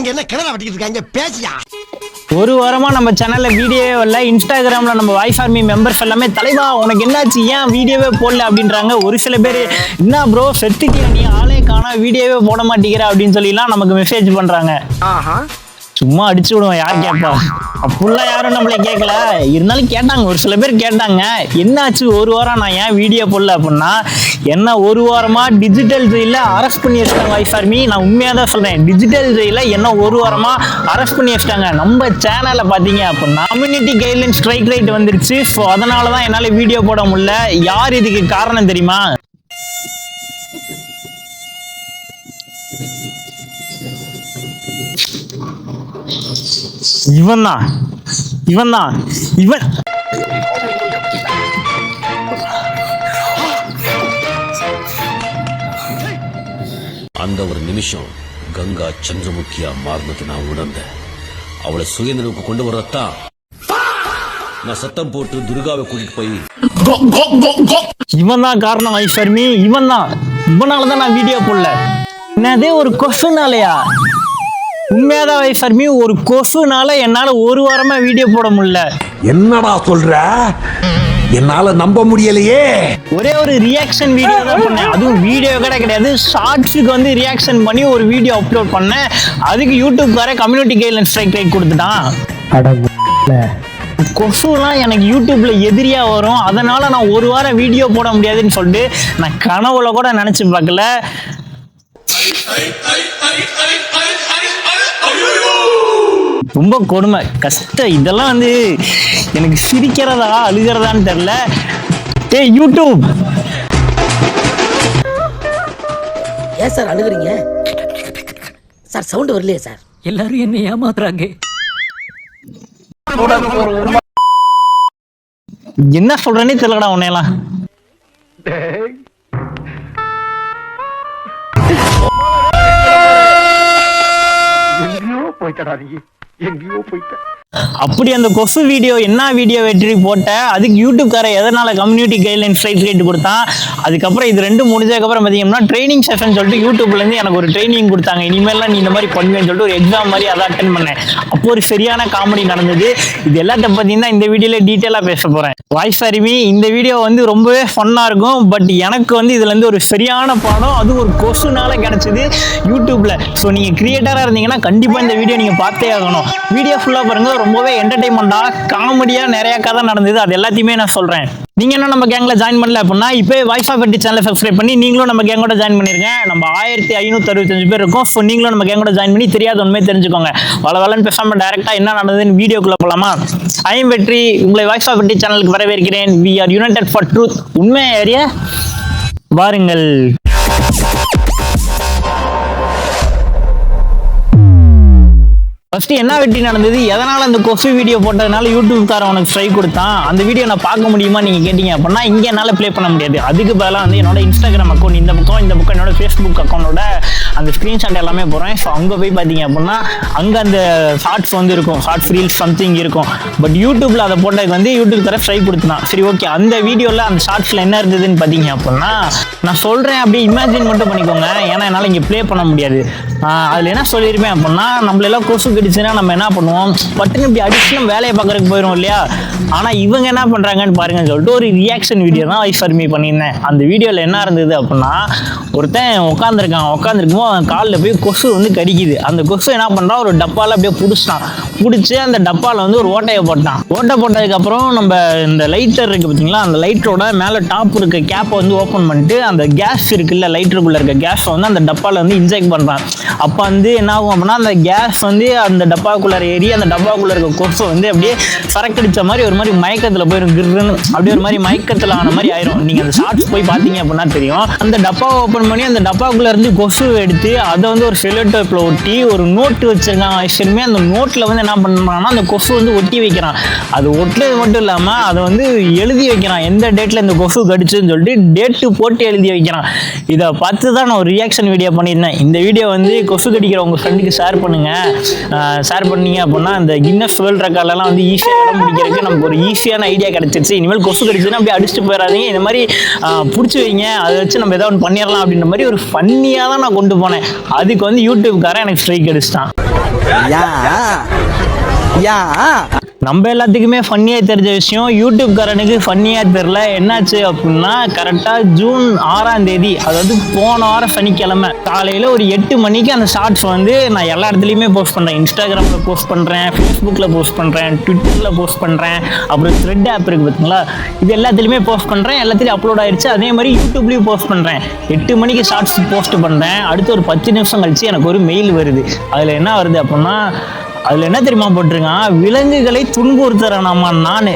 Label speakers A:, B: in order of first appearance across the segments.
A: அங்க என்ன கிணறு வெட்டிட்டு இருக்காங்க பேசியா?
B: ஒரு வாரமா நம்ம சேனல்ல வீடியோவே வரல. இன்ஸ்டாகிராம்ல நம்ம வாய்ஸ் ஆர்மி மெம்பர்ஸ் எல்லாமே தலைவா உனக்கு என்னாச்சு ஏன் வீடியோவே போடல அப்படின்றாங்க. ஒரு சில பேர் என்ன ப்ரோ செத்துட்டியா நீ ஆளே காணா வீடியோவே போட மாட்டேங்கிற அப்படின்னு சொல்லிலாம் நமக்கு மெசேஜ் பண்றாங்க. சும்மா அடிச்சு விடுவோம் யார் கேட்பா அப்படிலாம் யாரும் நம்மளை கேட்கல. இருந்தாலும் கேட்டாங்க, ஒரு சில பேர் கேட்டாங்க என்னாச்சு ஒரு வாரம் நான் ஏன் வீடியோ போடல அப்படின்னா, என்ன ஒரு வாரமா டிஜிட்டல் ஜெயில அரெஸ்ட் பண்ணி வச்சிட்டாங்க வாய்ஸ் ஆர்மி. நான் உண்மையாக தான் சொல்றேன், டிஜிட்டல் ஜெயில என்ன ஒரு வாரமா அரெஸ்ட் பண்ணி வச்சிட்டாங்க. நம்ம சேனலை பார்த்தீங்க அப்படின்னா கம்யூனிட்டி கைட்லைன் ஸ்ட்ரைக் ரைட் வந்துருச்சு. ஸோ அதனால தான் என்னால் வீடியோ போட முடியல. யார் இதுக்கு காரணம் தெரியுமா? இவன் தான் இவன்
C: அந்த ஒரு நிமிஷம் கங்கா சந்திரமுகியா மாறினது நான் உணர்ந்தேன். அவளை சுயநினைவுக்கு கொண்டு வரத்தான் நான் சத்தம் போட்டு துர்காவை கூட்டிட்டு போய்
B: இவன் தான் காரணம் வாய்ஸ் ஆர்மி. இவனாலதான் நான் வீடியோ போடல. என்னதே ஒரு கொசுனாலயா? உண்மையாதான் வாய்ஸ் ஆர்மி, ஒரு கொசுனால என்னால ஒரு வாரமா வீடியோ போட முடியல.
A: என்னடா சொல்ற? என்னால நம்ப முடியலையே.
B: ஒரே ஒரு ரியாக்ஷன் வீடியோ தான் பண்ணேன். அதுவும் வீடியோ கிடையாது, ஷார்ட்ஸுக்கு வந்து ரியாக்ஷன் பண்ணி ஒரு வீடியோ அப்லோட் பண்ணேன். அதுக்கு யூடியூப்கார கம்யூனிட்டி கைட்லைன் ஸ்ட்ரைக் ரைட் கொடுத்துட்டான். கொசுலாம் எனக்கு யூடியூப்ல எதிரியா வரும், அதனால நான் ஒரு வாரம் வீடியோ போட முடியாதுன்னு சொல்லிட்டு நான் கனவுல கூட நினைச்சு பார்க்கல. ரொம்ப கொடுமை, கஷ்டம். இதெல்லாம் வந்து எனக்கு சிரிக்கிறதா அழுகிறதான்னு தெரியல. ஏய் யூடியூப்,
D: ஏன் சார் அழுகுறீங்க சார்? சவுண்ட் வரலையே சார்.
E: எல்லாரும் என்ன ஏமாத்துறாங்க.
B: என்ன சொல்றேன்னே தெரியலடா உன்னையெல்லாம். அப்படி அந்த கொசு வீடியோ என்ன வீடியோ வெற்றி போட்ட, அதுக்கு யூடியூப்கார எதனால கம்யூனிட்டி கைட்லைன் ஸ்ட்ரைக் ரைட் கொடுத்தான். அதுக்கப்புறம் இது ரெண்டும் முடிஞ்சதுக்கப்புறம் பார்த்தீங்கன்னா ட்ரைனிங் செஷன் சொல்லிட்டு யூடியூப்லேருந்து எனக்கு ஒரு ட்ரைனிங் கொடுத்தாங்க. இனிமேல்லாம் நீ இந்த மாதிரி பண்ணுவேன்னு சொல்லிட்டு ஒரு எக்ஸாம் மாதிரி அதை அட்டென்ட் பண்ணேன். அப்போ ஒரு சரியான காமெடி நடந்தது. இது எல்லாத்த பார்த்தீங்கன்னா இந்த வீடியோவில் டீட்டெயிலாக பேச போகிறேன். வாய்ஸ் ஆர்மி, இந்த வீடியோ வந்து ரொம்பவே ஃபன்னாக இருக்கும். பட் எனக்கு வந்து இதுலேருந்து ஒரு சரியான பாடம் அது ஒரு கொசுனால கிடைச்சது யூடியூப்ல. ஸோ நீங்கள் கிரியேட்டராக இருந்தீங்கன்னா கண்டிப்பாக இந்த வீடியோ நீங்கள் பார்த்தே ஆகணும். வீடியோ ஃபுல்லாக பாருங்க, ரொம்பவே என்டர்டைன்மெண்டா காமெடியா நிறைய கதை நடந்தது. அது எல்லாத்தையுமே நான் சொல்றேன். நீங்க என்ன நம்ம கேங்ல ஜாயின் பண்ணல அப்படின்னா இப்போ வாய்ஸ் ஆர்மி சேனலை சப்ஸ்கிரைப் பண்ணி நீங்களும் நம்ம கேங்கோட ஜாயின் பண்ணிருங்க. நம்ம 1565 பேர் இருக்கோம். ஸோ நீங்களும் நம்ம கேங்கோட ஜாயின் பண்ணி தெரியாத உண்மையை தெரிஞ்சுக்கோங்க. வளவலன்னு பேசாம டைரக்டா என்ன நடந்ததுன்னு வீடியோக்குள்ள போலாமா? ஐ எம் வெற்றி, உங்களை வாய்ஸ் ஆர்மி சேனலுக்கு வரவேற்கிறேன். We are united for truth. உண்மை ஏரியா வாருங்கள். ஃபர்ஸ்ட் என்ன வெற்றி நடந்தது, எதனால அந்த கொசு வீடியோ போட்டதுனால யூடியூப்காரன் உனக்கு ஸ்ட்ரைக் கொடுத்தான், அந்த வீடியோ நான் பார்க்க முடியுமா நீங்க கேட்டீங்க அப்படின்னா இங்கே என்னால் ப்ளே பண்ண முடியாது. அதுக்கு பதிலாக வந்து என்னோட இன்ஸ்டாகிராம் அக்கௌண்ட் இந்த பக்கம் என்னோட ஃபேஸ்புக் அக்கௌண்டோட அந்த ஸ்க்ரீன்ஷாட் எல்லாமே போகிறேன். ஸோ அங்கே போய் பார்த்தீங்க அப்படின்னா அங்கே அந்த ஷார்ட்ஸ் வந்து இருக்கும், ஷார்ட்ஸ் ரீல்ஸ் சம்திங் இருக்கும். பட் யூடியூப்ல அதை போட்டதுக்கு வந்து யூடியூப் தர ஸ்ட்ரைக் கொடுத்தான். சரி ஓகே, அந்த வீடியோவில் அந்த ஷார்ட்ஸில் என்ன இருந்ததுன்னு பார்த்தீங்க அப்படின்னா நான் சொல்கிறேன், அப்படியே இமேஜின் மட்டும் பண்ணிக்கோங்க. ஏன்னா என்னால் இங்கே ப்ளே பண்ண முடியாது. அதில் என்ன சொல்லியிருப்பேன் அப்படின்னா, நம்மளெல்லாம் கொசு கடிச்சுன்னா நம்ம என்ன பண்ணுவோம், பட்டுன்னு இப்படி அடிச்சு நம்ம வேலையை பார்க்கறதுக்கு போயிடும் இல்லையா. ஆனால் இவங்க என்ன பண்ணுறாங்கன்னு பாருங்கன்னு சொல்லிட்டு ஒரு ரியாக்ஷன் வீடியோ தான் வாய்ஸ் ஆர்மி பண்ணியிருந்தேன். அந்த வீடியோவில் என்ன இருந்தது அப்படின்னா, ஒருத்தன் உட்காந்துருக்கும் அவன் காலில் போய் கொசு வந்து கடிக்குது. அந்த கொசு என்ன பண்ணுறான், ஒரு டப்பாவில் அப்படியே பிடிச்சி அந்த டப்பாவில் வந்து ஒரு ஓட்டையை போட்டதுக்கப்புறம் நம்ம இந்த லைட்டர் இருக்குது பார்த்தீங்களா, அந்த லைட்டரோட மேலே டாப் இருக்க கேப்பை வந்து ஓப்பன் பண்ணிட்டு அந்த கேஸ் இருக்குல்ல, லைட்டருக்குள்ளே இருக்க கேஸை வந்து அந்த டப்பாவில் வந்து இன்ஜெக்ட் பண்ணுறான். அப்போ வந்து என்ன ஆகும் அப்படின்னா, அந்த கேஸ் வந்து அந்த டப்பாக்குள்ளார ஏறி அந்த டப்பாக்குள்ளே இருக்க கொசு வந்து அப்படியே சரக்கடிச்ச மாதிரி ஒரு மாதிரி மயக்கத்தில் போயிடும். கிருன்னு அப்படியே ஒரு மாதிரி மயக்கத்தில் ஆன மாதிரி ஆயிரும். நீங்கள் அந்த ஷார்ட்ஸ் போய் பார்த்தீங்க அப்படின்னா தெரியும். அந்த டப்பாவை ஓப்பன் பண்ணி அந்த டப்பாக்குள்ளே இருந்து கொசு எடுத்து அதை வந்து ஒரு செல்லோடேப்பில் ஒட்டி ஒரு நோட்டு வச்சிருக்காங்க. ஆக்சுவலுமே அந்த நோட்டில் வந்து என்ன பண்ணுறாங்கன்னா அந்த கொசு வந்து ஒட்டி வைக்கிறான். அது ஒட்டுறது மட்டும் இல்லாமல் அதை வந்து எழுதி வைக்கிறான், எந்த டேட்டில் இந்த கொசு கடிச்சுன்னு சொல்லிட்டு டேட்டு போட்டு எழுதி வைக்கிறான். இதை பார்த்து தான் நான் ஒரு ரியாக்ஷன் வீடியோ பண்ணியிருந்தேன். இந்த வீடியோ வந்து கொசு கடிக்கிற உங்கள் ஃப்ரெண்டுக்கு ஷேர் பண்ணுங்கள். ஷேர் பண்ணீங்க அப்படின்னா அந்த கின்னஸ் வேர்ல்ட் ரெக்கார்ட்லாம் வந்து ஈஸியாக இடம் பிடிக்கிறதுக்கு நமக்கு ஒரு ஈஸியான ஐடியா கிடைச்சிருச்சு. இனிமேல் கொசு கடிச்சுன்னா அப்படியே அடிச்சுட்டு போயிடாதீங்க, இந்த மாதிரி பிடிச்சி வைங்க, அதை வச்சு நம்ம ஏதாவது ஒன்று பண்ணிடலாம் அப்படின்ற மாதிரி ஒரு ஃபன்னியாக தான் நான் கொண்டு போனேன். அதுக்கு வந்து யூடியூப்காரன் எனக்கு ஸ்ட்ரைக் அடிச்சிட்டான். நம்ம எல்லாத்துக்குமே ஃபன்னியாக தெரிஞ்ச விஷயம், யூடியூப்காரனுக்கு ஃபன்னியாக தெரில. என்னாச்சு அப்படின்னா கரெக்டாக ஜூன் 6ஆம் தேதி, அதாவது போன வாரம் சனிக்கிழமை காலையில் ஒரு 8 மணிக்கு அந்த ஷார்ட்ஸ் வந்து நான் எல்லா இடத்துலையுமே போஸ்ட் பண்ணுறேன். இன்ஸ்டாகிராமில் போஸ்ட் பண்ணுறேன், ஃபேஸ்புக்கில் போஸ்ட் பண்ணுறேன், ட்விட்டரில் போஸ்ட் பண்ணுறேன், அப்புறம் த்ரெட் ஆப் இருக்குது பார்த்தீங்களா, இது எல்லாத்துலேயுமே போஸ்ட் பண்ணுறேன். எல்லாத்துலேயும் அப்லோட் ஆயிடுச்சு. அதே மாதிரி யூடியூப்லேயும் போஸ்ட் பண்ணுறேன். 8 மணிக்கு ஷார்ட்ஸ் போஸ்ட் பண்ணுறேன். அடுத்து ஒரு 10 நிமிஷம் கழிச்சு எனக்கு ஒரு மெயில் வருது. அதில் என்ன வருது அப்படின்னா, அதில் என்ன தெரியுமா போட்டிருக்கான், விலங்குகளை துன்புறுத்துறேனாமா நான்.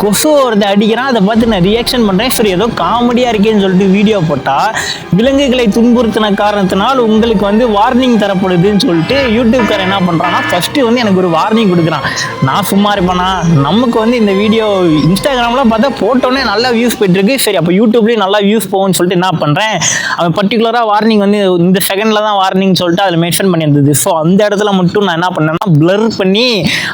B: கொசு ஒருத்த அடிக்கிறான், அதை பார்த்து நான் ரியாக்ஷன் பண்ணுறேன். சரி ஏதோ காமெடியாக இருக்கேன்னு சொல்லிட்டு வீடியோ போட்டால், விலங்குகளை துன்புறுத்தின காரணத்தினால் உங்களுக்கு வந்து வார்னிங் தரப்படுதுன்னு சொல்லிட்டு யூடியூப்காரன் என்ன பண்ணுறான்னா ஃபஸ்ட்டு வந்து எனக்கு ஒரு வார்னிங் கொடுக்குறான். நான் சும்மா இருப்பேனா, நமக்கு வந்து இந்த வீடியோ இன்ஸ்டாகிராமில் பார்த்தா போட்டோன்னே நல்லா வியூஸ் போயிட்டுருக்கு, சரி அப்போ யூடியூப்லேயும் நல்லா வியூஸ் போகும்னு சொல்லிட்டு என்ன பண்ணுறேன், அவன் பர்டிகுலராக வார்னிங் வந்து இந்த செகண்டில் தான் வார்னிங் சொல்லிட்டு அதில் மென்ஷன் பண்ணியிருந்தது. ஸோ அந்த இடத்துல மட்டும் நான் என்ன பண்ணேன்னா பிளர் பண்ணி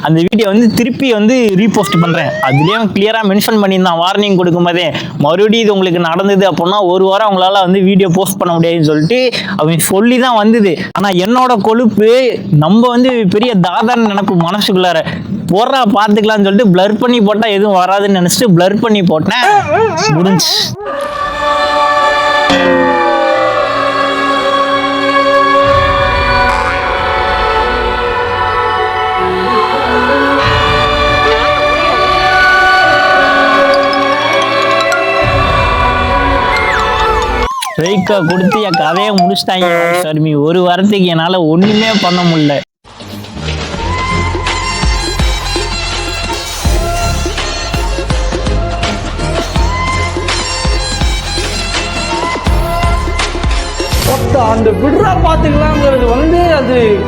B: அந்த வீடியோ வந்து திருப்பி வந்து ரீபோஸ்ட் பண்ணுறேன். அதுலேயும் கிளியராக மென்ஷன் பண்ணியிருந்தான் வார்னிங் கொடுக்கும்போதே, மறுபடியும் இது உங்களுக்கு நடந்தது அப்படின்னா ஒரு வாரம் அவங்களால வந்து வீடியோ போஸ்ட் பண்ண முடியாதுன்னு சொல்லிட்டு அவன் சொல்லி தான் வந்தது. ஆனால் என்னோட கொழுப்பு, நம்ம வந்து பெரிய தாதான்னு நினைப்பு மனசுக்குள்ளார, போடுறா பார்த்துக்கலாம்னு சொல்லிட்டு பிளர் பண்ணி போட்டால் எதுவும் வராதுன்னு நினச்சிட்டு பிளர் பண்ணி போட்டேன். முடிஞ்சு. ஸ்ட்ரைக்கை கொடுத்து என் கதையை முடிச்சிட்டாங்க ஷர்மி. ஒரு வாரத்துக்கு என்னால் ஒன்றுமே பண்ண முடியல.
E: அந்த விடுறா பாத்துக்கலாங்கிறது வந்து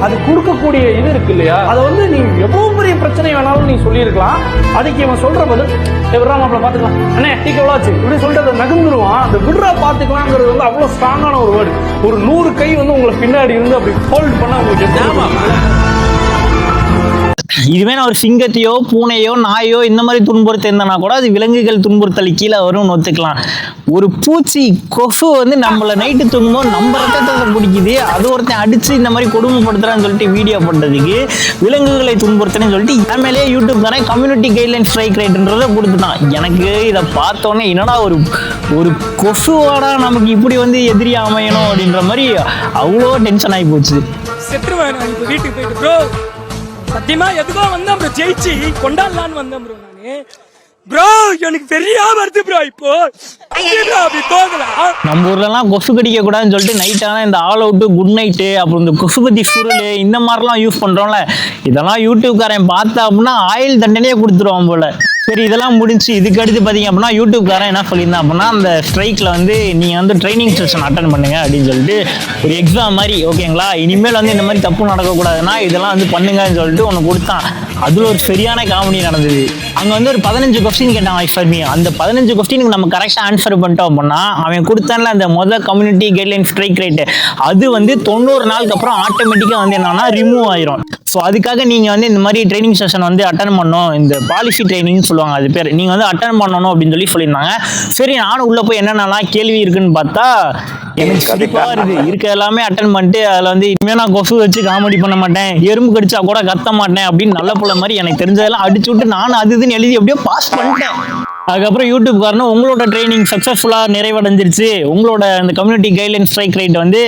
E: அது கொடுக்கக்கூடிய இது இருக்கு இல்லையா, அதை வந்து நீ எவ்வளவு பெரிய பிரச்சனை வேணாலும் நீ சொல்லியிருக்கலாம். அதுக்கு இவன் சொல்ற பதில் விடுறா மாப்பிள்ள பாத்துக்கலாம், அண்ணே டீக்கு எவ்வளோ ஆச்சு இப்படி சொல்லிட்டு அதை நகர்ந்துருவான். அந்த விடுறா பாத்துக்கலாங்கிறது வந்து அவ்வளவு ஸ்ட்ராங்கான ஒரு வேர்டு. ஒரு 100 கை வந்து உங்களை பின்னாடி இருந்து அப்படி ஹோல்ட் பண்ண உங்களுக்கு
B: இதுவே நான் ஒரு சிங்கத்தையோ பூனையோ நாயோ இந்த மாதிரி துன்புறுத்த இருந்தேன்னா கூட அது விலங்குகள் துன்புறுத்தல் கீழே வரும்னு ஒத்துக்கலாம். ஒரு பூச்சி கொசு வந்து நம்மளை நைட்டு தூங்கும்போது நம்ம ரத்தத்தை குடிக்குது, அது ஒருத்தன் அடிச்சு இந்த மாதிரி கொடுமைப்படுத்துறான்னு சொல்லிட்டு வீடியோ போட்டதுக்கு விலங்குகளை துன்புறுத்துறேன்னு சொல்லிட்டு என் மேலேயே யூடியூப் தானே கம்யூனிட்டி கைட்லைன் ஸ்ட்ரைக் ரைட்ன்றதை கொடுத்துட்டான். எனக்கு இதை பார்த்தோன்னே என்னடா ஒரு கொசுவாடா நமக்கு இப்படி வந்து எதிரி அமையணும் அப்படின்ற மாதிரி அவ்வளோ டென்ஷன் ஆகி போச்சு.
F: செத்துருவேன் நான் இப்போ வீட்டுக்கு போயிட்டு ப்ரோ. சத்தியமா எதுக்கோ வந்தேன் ப்ரோ, ஜெயிச்சு கொண்டாடலான்னு வந்தேன் ப்ரோ. நானு ப்ரோ எனக்கு பெரியா வருது ப்ரோ. இப்போ அப்படி போகலாம்.
B: நம்ம ஊர்லலாம் கொசு கடிக்க கூடாதுன்னு சொல்லிட்டு நைட்டான இந்த ஆல் அவுட்டு குட் நைட்டு அப்புறம் இந்த கொசுபதி சுருள் இந்த மாதிரிலாம் யூஸ் பண்ணுறோம்ல, இதெல்லாம் யூடியூப்காரன் பார்த்தா அப்படின்னா ஆயில் தண்டனையே கொடுத்துருவான் போல. சரி இதெல்லாம் முடிஞ்சு இதுக்கு அடுத்து பார்த்தீங்க அப்படின்னா யூடியூப்காரன் என்ன சொல்லியிருந்தான் அப்படின்னா, அந்த ஸ்ட்ரைக்கில் வந்து நீங்கள் வந்து ட்ரைனிங் செஷன் அட்டன் பண்ணுங்க அப்படின்னு சொல்லிட்டு ஒரு எக்ஸாம் மாதிரி, ஓகேங்களா, இனிமேல் வந்து இந்த மாதிரி தப்பு நடக்கக்கூடாதுன்னா இதெல்லாம் வந்து பண்ணுங்கன்னு சொல்லிட்டு ஒன்று கொடுத்தான். அதில் ஒரு சரியான காமெடி நடந்தது. அங்கே வந்து ஒரு 15 கொஸ்டின் கேட்டான் ஐஃபர்மி. அந்த 15 கொஸ்டினுக்கு நம்ம கரெக்டாக ஆன்சர் பண்ணிட்டோம் அப்படின்னா அவன் கொடுத்தான்ல அந்த முதல் கம்யூனிட்டி கைட்லைன் ஸ்ட்ரைக் ரேட்டு, அது வந்து 90 நாளுக்கு அப்புறம் ஆட்டோமேட்டிக்காக வந்து என்னன்னா ரிமூவ் ஆயிரும். ஸோ அதுக்காக நீங்கள் வந்து இந்த மாதிரி ட்ரைனிங் செஷன் வந்து அட்டன் பண்ணணும், இந்த பாலிசி ட்ரைனிங் சொல்லுவாங்க அது பேர், நீங்கள் வந்து அட்டன் பண்ணணும் அப்படின்னு சொல்லியிருந்தாங்க. சரி நானும் உள்ளே போய் என்னென்னலாம் கேள்வி இருக்குன்னு பார்த்தா எனக்கு சிரிப்பாக இருக்குது. இருக்க எல்லாமே அட்டன் பண்ணிட்டு அதில் வந்து இனிமேல் நான் கொசு வச்சு காமெடி பண்ண மாட்டேன், எறும்பு கடிச்சா கூட கத்த மாட்டேன் அப்படின்னு நல்ல பிள்ளை மாதிரி எனக்கு தெரிஞ்சதெல்லாம் அடிச்சு விட்டு நானும் அது இதுன்னு எழுதி எப்படியோ பாஸ் பண்ணிட்டேன். அதுக்கப்புறம் யூடியூப்காரனும் உங்களோட ட்ரைனிங் சக்ஸஸ்ஃபுல்லாக நிறைவடைஞ்சிருச்சு, உங்களோட அந்த கம்யூனிட்டி கைட்லைன் ஸ்ட்ரைக் ரேட் வந்து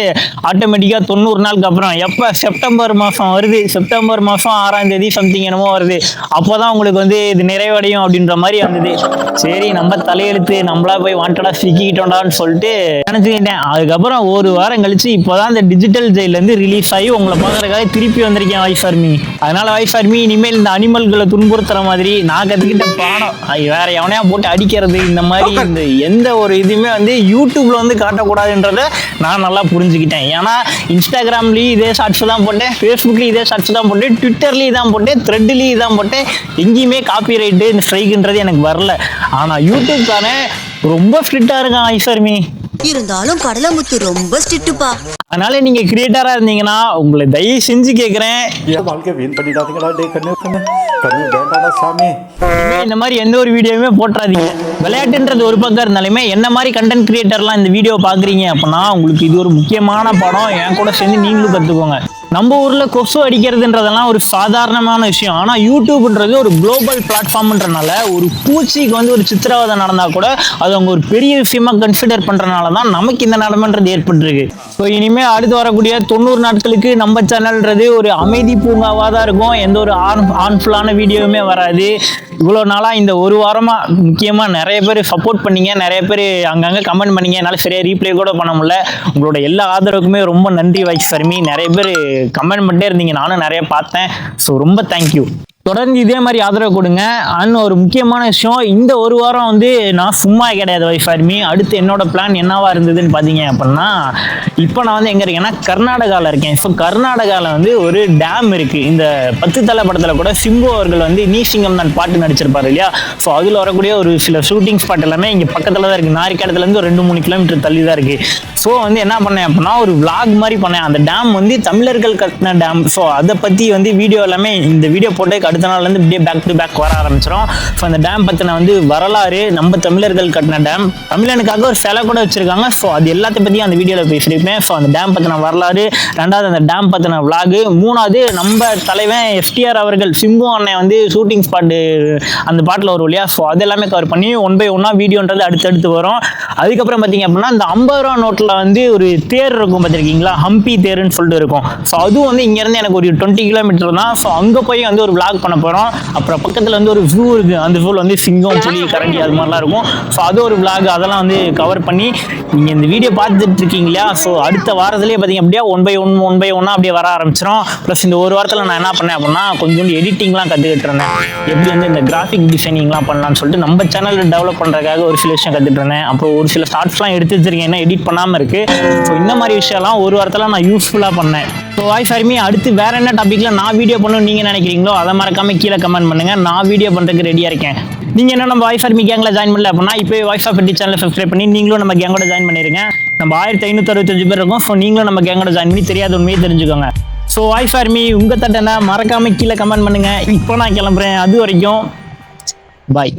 B: ஆட்டோமேட்டிக்காக 90 நாளுக்கு அப்புறம் எப்போ செப்டம்பர் மாதம் வருது, செப்டம்பர் மாதம் 6ஆம் தேதி சம்திங் என்னமோ வருது, அப்போ தான் உங்களுக்கு வந்து இது நிறைவடையும் அப்படின்ற மாதிரி வந்தது. சரி நம்ம தலையெழுத்து நம்மளா போய் வாண்டடாக சிக்கிக்கிட்டோண்டான்னு சொல்லிட்டு நினச்சிக்கிட்டேன். அதுக்கப்புறம் ஒரு வாரம் கழிச்சு இப்போ தான் இந்த டிஜிட்டல் ஜெயிலேருந்து ரிலீஸ் ஆகி உங்களை பார்க்குறதுக்காக திருப்பி வந்திருக்கேன் வைஃப் ஆர்மி. அதனால் வைஃப் ஆர்மி இனிமேல் இந்த அனிமல்களை துன்புறுத்துற மாதிரி நான் கற்றுக்கிட்ட பாடம் வேற எவனையா போட்டு அடிக்கிறது இந்த மாதிரி இந்த எந்த ஒரு இதுவுமே வந்து யூடியூப்ல வந்து காட்டக்கூடாதுன்றத நான் நல்லா புரிஞ்சுக்கிட்டேன். ஏன்னா இன்ஸ்டாகிராம்லேயும் இதே ஷார்ட்ஸ் தான் போட்டேன், ஃபேஸ்புக்லேயும் இதே ஷார்ட்ஸ் தான் போட்டேன், ட்விட்டர்லேயும் தான் போட்டேன், த்ரெட்லேயும் தான் போட்டேன், எங்கேயுமே காப்பி ரைட்டு இந்த ஸ்ட்ரைக்குன்றது எனக்கு வரல. ஆனால் யூடியூப்கான ரொம்ப ஸ்ட்ரிக்டாக இருக்கான் ஐஃபர்மி.
G: இருந்தாலும் கடலமுத்து ரொம்ப ஸ்ட்ரிக்ட்டுப்பா.
B: அதனால நீங்க கிரியேட்டரா இருந்தீங்கன்னா உங்களை தயவு செஞ்சு கேட்குறேன்,
H: என் வாழ்க்கை வீண் பண்ணிடாதீங்களா டே கண்ணு கண்ணு கண்ணு வேண்டாடா சாமி.
B: இந்த மாதிரி எந்த ஒரு வீடியோவுமே போட்டுறாதீங்க. விளையாட்டுன்றது ஒரு பக்கம் இருந்தாலுமே என்ன மாதிரி கண்டென்ட் கிரியேட்டர்லாம் இந்த வீடியோ பார்க்குறீங்க அப்படின்னா உங்களுக்கு இது ஒரு முக்கியமான படம். என் கூட சேர்ந்து நீங்களும் கற்றுக்கோங்க. நம்ம ஊரில் கொசு அடிக்கிறதுன்றதெல்லாம் ஒரு சாதாரணமான விஷயம். ஆனால் யூடியூப்ன்றது ஒரு குளோபல் பிளாட்ஃபார்ம்ன்றனால ஒரு பூச்சிக்கு வந்து ஒரு சித்திரவதை நடந்தால் கூட அது அவங்க ஒரு பெரிய விஷயமா கன்சிடர் பண்ணுறனால தான் நமக்கு இந்த நிலைமைன்றது ஏற்பட்டுருக்கு. ஸோ இனிமேல் அடுத்து வரக்கூடிய 90 நாட்களுக்கு நம்ம சேனல்ன்றது ஒரு அமைதி பூங்காவாக தான் இருக்கும். எந்த ஒரு ஆன்ஃபுல்லான வீடியோவுமே வராது. இவ்வளோ நாளாக இந்த ஒரு வாரமாக முக்கியமாக நிறைய பேர் சப்போர்ட் பண்ணீங்க, நிறைய பேர் அங்கங்கே கமெண்ட் பண்ணீங்க. என்னால் சரியாக ரீப்ளே கூட பண்ண முடியல. உங்களோட எல்லா ஆதரவுக்குமே ரொம்ப நன்றி வைஸ் ஃபர்மி. நிறைய பேர் கமெண்ட் பண்ணிட்டே இருந்தீங்க, நானும் நிறைய பார்த்தேன். ஸோ ரொம்ப தேங்க்யூ. தொடர்ந்து இதே மாதிரி ஆதரவு கொடுங்க. அண்ட் ஒரு முக்கியமான விஷயம், இந்த ஒரு வாரம் வந்து நான் சும்மா கிடையாது வைஃப் ஆர்மி. அடுத்து என்னோட பிளான் என்னவா இருந்ததுன்னு பார்த்தீங்க அப்படின்னா, இப்போ நான் வந்து எங்கே இருக்கேன்னா கர்நாடகாவில் இருக்கேன். ஸோ கர்நாடகாவில் வந்து ஒரு டேம் இருக்குது. இந்த 10 தலை படத்தில் கூட சிம்பு அவர்கள் வந்து நீ சிங்கம் தான் பாட்டு நடிச்சிருப்பாரு இல்லையா. ஸோ அதில் வரக்கூடிய ஒரு சில ஷூட்டிங் ஸ்பாட் எல்லாமே இங்கே பக்கத்தில் தான் இருக்குது. நாரிக்காடத்துலேருந்து ஒரு 2-3 கிலோமீட்டர் தள்ளி தான் இருக்குது. ஸோ வந்து என்ன பண்ணேன் அப்படின்னா ஒரு vlog மாதிரி பண்ணேன். அந்த டேம் வந்து தமிழர்கள் கட்டின டேம். ஸோ அதை பற்றி வந்து வீடியோ எல்லாமே இந்த வீடியோ போட்டு அடுத்த நாள்லேருந்து இப்படியே பேக் டு பேக் வர ஆரம்பிச்சிடும். ஸோ அந்த டேம் பற்றின வந்து வரலாறு, நம்ம தமிழர்கள் கட்டின டேம், தமிழனுக்காக ஒரு சிலை கூட வச்சுருக்காங்க. ஸோ அது எல்லாத்தையும் பற்றியும் அந்த வீடியோவில் பேசியிருப்பேன். ஸோ அந்த டேம் பற்றின வரலாறு, 2வது அந்த டேம் பற்றின vlog, 3வது நம்ம தலைவன் FTR அவர்கள் சிம்பு அண்ணன் வந்து ஷூட்டிங் ஸ்பாட்டு அந்த பாட்டில் வரும் இல்லையா. ஸோ அது எல்லாமே கவர் பண்ணி 1 by 1 வீடியோன்றது அடுத்தடுத்து வரும். அதுக்கப்புறம் பார்த்தீங்க அப்படின்னா இந்த 50 ரூபா நோட்டில் வந்து ஒரு தேர் இருக்கும் பார்த்துருக்கீங்களா, ஹம்பி தேருன்னு சொல்லிட்டு இருக்கும். ஸோ அதுவும் வந்து இங்கேருந்து எனக்கு ஒரு 20 கிலோமீட்டர் தான். ஸோ அங்கே போய் வந்து ஒரு vlog பண்ண போகிறோம். அப்புறம் பக்கத்தில் வந்து ஒரு ஜூ இருக்குது. அந்த ஜூவில் வந்து சிங்கம், புலி, கரடி அது மாதிரிலாம் இருக்கும். ஸோ அது ஒரு vlog, அதெல்லாம் வந்து கவர் பண்ணி நீங்கள் இந்த வீடியோ பார்த்துட்டு இருக்கீங்க இல்லையா. ஸோ அடுத்த வாரத்துலேயே பார்த்தீங்க அப்படியே 1 by 1 அப்படியே வர ஆரம்பிச்சிடும். ப்ளஸ் இந்த ஒரு வாரத்தில் நான் என்ன பண்ணேன் அப்படின்னா கொஞ்சம் எடிட்டிங்லாம் கற்றுக்கிட்டு இருந்தேன். எப்படி வந்து இந்த கிராஃபிக் டிசைனிங்லாம் பண்ணலான்னு சொல்லிட்டு நம்ம சேனலில் டெவலப் பண்ணுறதுக்காக ஒரு சில விஷயம் கற்றுட்டு இருந்தேன். அப்புறம் ஒரு சில ஷார்ட்ஸ்லாம் எடுத்து வச்சிருக்கேன், என்ன எடிட் பண்ணாமல் இருக்குது. ஸோ இந்த மாதிரி விஷயம்லாம் ஒரு வாரத்தில் நான் யூஸ்ஃபுல்லாக பண்ணேன். ஸோ வாய்ஸ் ஆர்மி அடுத்து வேறு என்ன டாப்பிக்கில் நான் வீடியோ பண்ணணும்னு நீங்கள் நினைக்கிறீங்களோ அதை மறக்காமல் கீழே கமெண்ட் பண்ணுங்கள். நான் வீடியோ பண்ணுறதுக்கு ரெடியாக இருக்கேன். நீங்கள் என்ன நம்ம வாய்ஸ் ஆர்மி கேங்கில் ஜாயின் பண்ணல அப்படின்னா இப்போ வாய்ஸ் ஆஃப் எட்டி சேனலை சப்ஸ்கிரைப் பண்ணி நீங்களும் நம்ம கேங்கோட ஜாயின் பண்ணிருங்க. நம்ம 1565 பேர் இருக்கோம். ஸோ நீங்களும் நம்ம கேங்கோட ஜாயின் பண்ணி தெரியாத உண்மையை தெரிஞ்சுக்கோங்க. ஸோ வாய்ஸ் ஆர்மி உங்கள் தட்டை மறக்காமல் கீழே கமெண்ட் பண்ணுங்கள். இப்போ நான் கிளம்புறேன். அது வரைக்கும் பாய்.